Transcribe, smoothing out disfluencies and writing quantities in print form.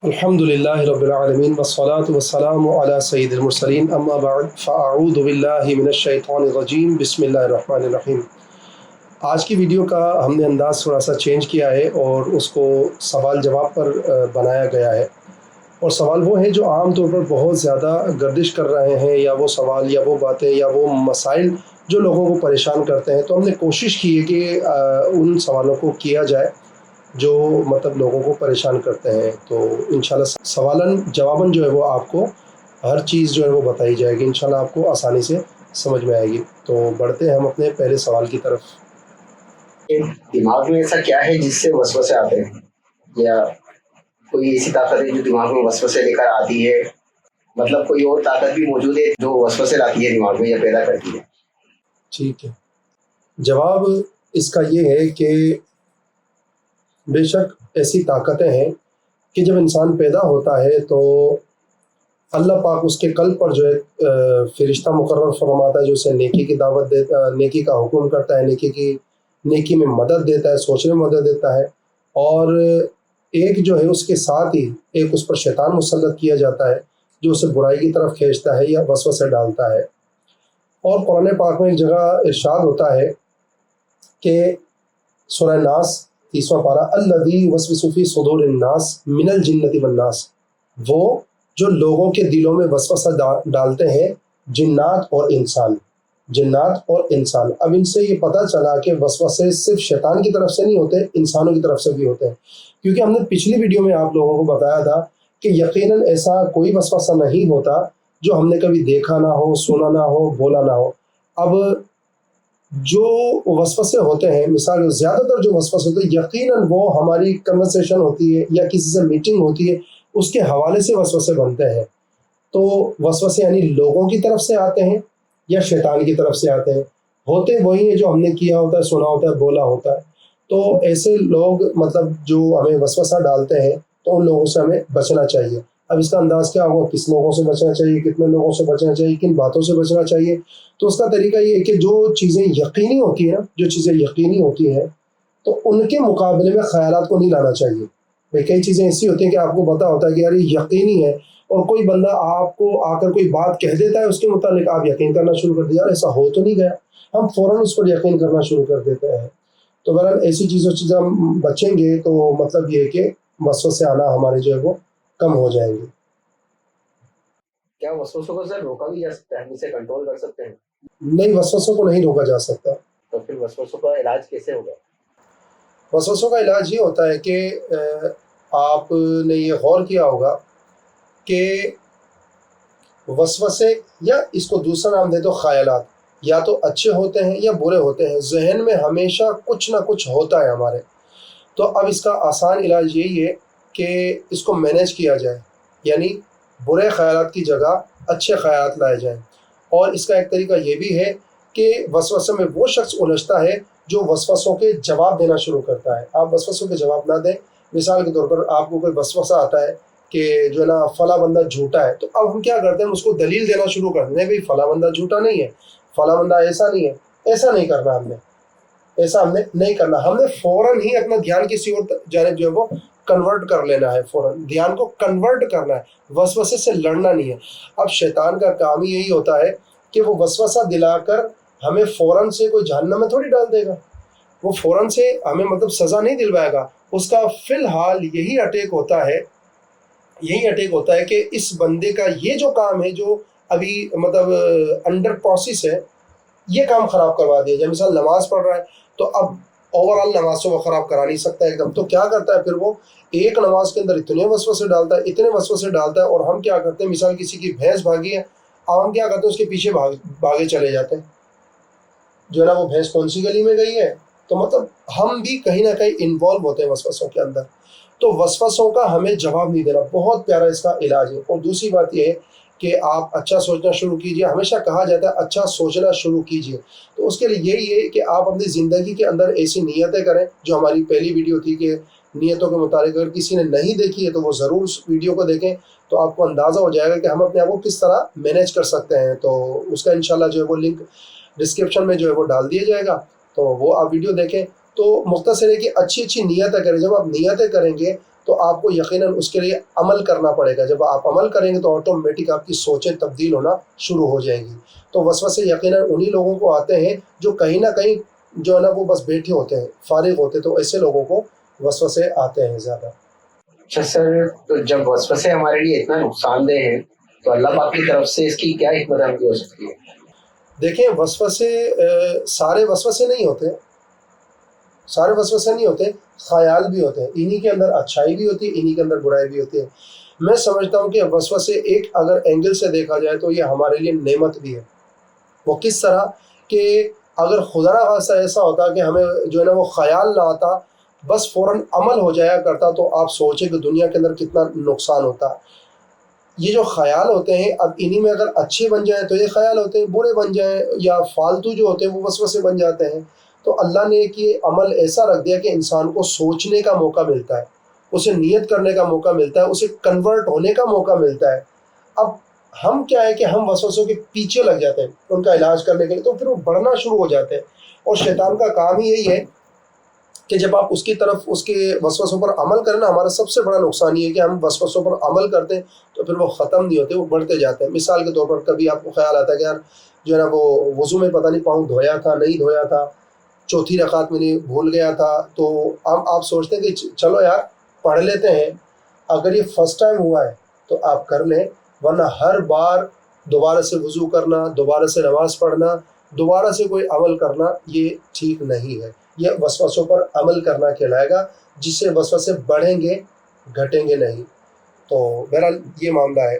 الحمدللہ رب العالمین والصلاة والسلام علی سید المرسلین اما بعد فاعوذ باللہ من الشیطان الرجیم بسم اللہ الرحمن الرحیم۔ آج کی ویڈیو کا ہم نے انداز تھوڑا سا چینج کیا ہے اور اس کو سوال جواب پر بنایا گیا ہے، اور سوال وہ ہیں جو عام طور پر بہت زیادہ گردش کر رہے ہیں، یا وہ سوال یا وہ باتیں یا وہ مسائل جو لوگوں کو پریشان کرتے ہیں۔ تو ہم نے کوشش کی ہے کہ ان سوالوں کو کیا جائے جو لوگوں کو پریشان کرتے ہیں۔ تو انشاءاللہ سوالن جواباً جو ہے وہ آپ کو ہر چیز جو ہے وہ بتائی جائے گی، انشاءاللہ آپ کو آسانی سے سمجھ میں آئے گی۔ تو بڑھتے ہیں ہم اپنے پہلے سوال کی طرف۔ دماغ میں ایسا کیا ہے جس سے وسوسے آتے ہیں، یا کوئی ایسی طاقت ہے جو دماغ میں وسوسے لے کر آتی ہے؟ مطلب کوئی اور طاقت بھی موجود ہے جو وسوسے لاتی ہے دماغ میں یا پیدا کرتی ہے؟ ٹھیک ہے، جواب اس کا یہ ہے کہ بے شک ایسی طاقتیں ہیں کہ جب انسان پیدا ہوتا ہے تو اللہ پاک اس کے قلب پر جو ہے فرشتہ مقرر فرماتا ہے، جو اسے نیکی کی دعوت دیتا، نیکی کا حکم کرتا ہے، نیکی میں مدد دیتا ہے، سوچنے میں مدد دیتا ہے، اور ایک جو ہے اس کے ساتھ ہی ایک اس پر شیطان مسلط کیا جاتا ہے جو اسے برائی کی طرف کھینچتا ہے یا وسوسے ڈالتا ہے۔ اور قرآن پاک میں ایک جگہ ارشاد ہوتا ہے کہ سورہ ناس 30واں پارہ، الذی یوسوس فی صدور الناس من الجنۃ والناس، وہ جو لوگوں کے دلوں میں وسوسہ ڈالتے ہیں، جنات اور انسان۔ اب ان سے یہ پتہ چلا کہ وسوسے صرف شیطان کی طرف سے نہیں ہوتے، انسانوں کی طرف سے بھی ہوتے ہیں، کیونکہ ہم نے پچھلی ویڈیو میں آپ لوگوں کو بتایا تھا کہ یقیناً ایسا کوئی وسوسہ نہیں ہوتا جو ہم نے کبھی دیکھا نہ ہو، سنا نہ ہو، بولا نہ ہو۔ اب جو وسوسے ہوتے ہیں، مثال زیادہ تر جو وسوسے ہوتے ہیں، یقیناً وہ ہماری کنورسیشن ہوتی ہے یا کسی سے میٹنگ ہوتی ہے، اس کے حوالے سے وسوسے بنتے ہیں۔ تو وسوسے یعنی لوگوں کی طرف سے آتے ہیں یا شیطان کی طرف سے آتے ہیں، ہوتے وہی ہیں جو ہم نے کیا ہوتا ہے، سنا ہوتا ہے، بولا ہوتا ہے۔ تو ایسے لوگ جو ہمیں وسوسہ ڈالتے ہیں، تو ان لوگوں سے ہمیں بچنا چاہیے۔ اب اس کا انداز کیا ہوگا، کس لوگوں سے بچنا چاہیے، کتنے لوگوں سے بچنا چاہیے، کن باتوں سے بچنا چاہیے؟ تو اس کا طریقہ یہ ہے کہ جو چیزیں یقینی ہوتی ہیں تو ان کے مقابلے میں خیالات کو نہیں لانا چاہیے۔ بھئی کئی چیزیں ایسی ہوتی ہیں کہ آپ کو پتہ ہوتا ہے کہ یار یہ یقینی ہے، اور کوئی بندہ آپ کو آ کر کوئی بات کہہ دیتا ہے، اس کے متعلق آپ یقین کرنا شروع کر دیا، یار ایسا ہو تو نہیں گیا، ہم فوراً اس پر یقین کرنا شروع کر دیتے ہیں۔ تو بہرحال ایسی چیزیں ہم بچیں گے تو یہ ہے کہ وسوسے آنا ہمارے جو ہے وہ کم ہو جائیں گے۔ کیا وسوسوں کو سر روکا بھی جا سکتا ہے، ہم اسے کنٹرول کر سکتے ہیں؟ نہیں، وسوسوں کو نہیں روکا جا سکتا۔ تو پھر وسوسوں کا علاج کیسے ہوگا؟ وسوسوں کا علاج یہ ہوتا ہے کہ آپ نے یہ غور کیا ہوگا کہ وسوسے، یا اس کو دوسرا نام دے تو خیالات، یا تو اچھے ہوتے ہیں یا برے ہوتے ہیں، ذہن میں ہمیشہ کچھ نہ کچھ ہوتا ہے ہمارے۔ تو اب اس کا آسان علاج یہی ہے کہ اس کو مینیج کیا جائے، یعنی برے خیالات کی جگہ اچھے خیالات لائے جائیں۔ اور اس کا ایک طریقہ یہ بھی ہے کہ وسوسے میں وہ شخص الجھتا ہے جو وسوسوں کے جواب دینا شروع کرتا ہے۔ آپ وسوسوں کے جواب نہ دیں۔ مثال کے طور پر آپ کو کوئی وسوسہ آتا ہے کہ جو ہے نا فلاں بندہ جھوٹا ہے، تو اب ہم کیا کرتے ہیں، اس کو دلیل دینا شروع کر دیں، بھائی فلاں بندہ جھوٹا نہیں ہے، فلاں بندہ ایسا نہیں ہے۔ ایسا نہیں کرنا ہم نے ہم نے فوراً ہی اپنا دھیان کسی اور جانب جو ہے وہ کنورٹ کر لینا ہے، فوراً دھیان کو کنورٹ کرنا ہے، وسوسے سے لڑنا نہیں ہے۔ اب شیطان کا کام ہی یہی ہوتا ہے کہ وہ وسوسہ دلا کر ہمیں فوراً سے کوئی جہنم میں تھوڑی ڈال دے گا، وہ فوراً سے ہمیں سزا نہیں دلوائے گا۔ اس کا فی الحال یہی اٹیک ہوتا ہے کہ اس بندے کا یہ جو کام ہے، جو ابھی انڈر پروسیس ہے، یہ کام خراب کروا دیا جائے۔ مثال نماز پڑھ رہا ہے، تو اب اوور آل نماز تو وہ خراب کرا نہیں سکتا ایک دم، تو کیا کرتا ہے پھر وہ ایک نماز کے اندر اتنے وسوسے ڈالتا ہے، اور ہم کیا کرتے ہیں، مثال کسی کی بھینس بھاگی ہے، اب ہم کیا کرتے ہیں، اس کے پیچھے بھاگے چلے جاتے ہیں، جو ہے نا وہ بھینس کون سی گلی میں گئی ہے۔ تو ہم بھی کہیں نہ کہیں انوالو ہوتے ہیں وسوسوں کے اندر۔ تو وسوسوں کا ہمیں جواب نہیں دینا، بہت پیارا اس کا علاج ہے۔ اور دوسری بات یہ ہے کہ آپ اچھا سوچنا شروع کیجئے۔ ہمیشہ کہا جاتا ہے اچھا سوچنا شروع کیجئے، تو اس کے لیے یہی ہے کہ آپ اپنی زندگی کے اندر ایسی نیتیں کریں، جو ہماری پہلی ویڈیو تھی کہ نیتوں کے متعلق، اگر کسی نے نہیں دیکھی ہے تو وہ ضرور اس ویڈیو کو دیکھیں، تو آپ کو اندازہ ہو جائے گا کہ ہم اپنے آپ کو کس طرح مینیج کر سکتے ہیں۔ تو اس کا انشاءاللہ جو ہے وہ لنک ڈسکرپشن میں جو ہے وہ ڈال دیا جائے گا، تو وہ آپ ویڈیو دیکھیں۔ تو مختصر ہے کہ اچھی نیتیں کریں۔ جب آپ نیتیں کریں گے تو آپ کو یقیناً اس کے لیے عمل کرنا پڑے گا. جب آپ عمل کریں گے تو آٹومیٹک آپ کی سوچیں تبدیل ہونا شروع ہو جائیں گی. تو وسوسے یقیناً انہی لوگوں کو آتے ہیں جو کہیں نہ کہیں جو ہے نا وہ بس بیٹھے ہوتے ہیں, فارغ ہوتے ہیں, تو ایسے لوگوں کو وسوسے آتے ہیں زیادہ. اچھا سر, تو جب وسوسے ہمارے لیے اتنا نقصان دہ ہیں تو اللہ پاک کی طرف سے اس کی کیا حکمت عملی ہو سکتی ہے؟ دیکھیں وسوسے سارے وسوسے نہیں ہوتے, سارے وسوسے نہیں ہوتے, خیال بھی ہوتے ہیں. انہی کے اندر اچھائی بھی ہوتی ہے, انہی کے اندر برائی بھی ہوتی ہے. میں سمجھتا ہوں کہ وسوسے ایک اگر اینگل سے دیکھا جائے تو یہ ہمارے لیے نعمت بھی ہے. وہ کس طرح کہ اگر خدا نہ خواستہ ایسا ہوتا کہ ہمیں جو ہے نا وہ خیال نہ آتا, بس فوراً عمل ہو جایا کرتا, تو آپ سوچیں کہ دنیا کے اندر کتنا نقصان ہوتا. یہ جو خیال ہوتے ہیں, اب انہی میں اگر اچھے بن جائیں تو یہ خیال ہوتے ہیں, برے بن جائیں یا فالتو جو ہوتے ہیں وہ وسوسے بن جاتے ہیں. تو اللہ نے ایک یہ عمل ایسا رکھ دیا کہ انسان کو سوچنے کا موقع ملتا ہے, اسے نیت کرنے کا موقع ملتا ہے, اسے کنورٹ ہونے کا موقع ملتا ہے. اب ہم کیا ہے کہ ہم وسوسوں کے پیچھے لگ جاتے ہیں ان کا علاج کرنے کے لیے, تو پھر وہ بڑھنا شروع ہو جاتے ہیں. اور شیطان کا کام ہی یہی ہے کہ جب آپ اس کی طرف اس کے وسوسوں پر عمل کریں نا, ہمارا سب سے بڑا نقصان یہ ہے کہ ہم وسوسوں پر عمل کرتے ہیں تو پھر وہ ختم نہیں ہوتے, وہ بڑھتے جاتے ہیں. مثال کے طور پر کبھی آپ کو خیال آتا ہے کہ یار جو ہے نا وہ وضو میں پتہ نہیں پاؤں دھویا تھا نہیں دھویا تھا, چوتھی رکعت میں نہیں بھول گیا تھا, تو اب آپ سوچتے ہیں کہ چلو یار پڑھ لیتے ہیں. اگر یہ فرسٹ ٹائم ہوا ہے تو آپ کر لیں, ورنہ ہر بار دوبارہ سے وضو کرنا, دوبارہ سے نماز پڑھنا, دوبارہ سے کوئی عمل کرنا, یہ ٹھیک نہیں ہے. یہ وسوسوں پر عمل کرنا کہلائے گا, جس سے وسوسے بڑھیں گے گھٹیں گے نہیں. تو بہرحال یہ معاملہ ہے.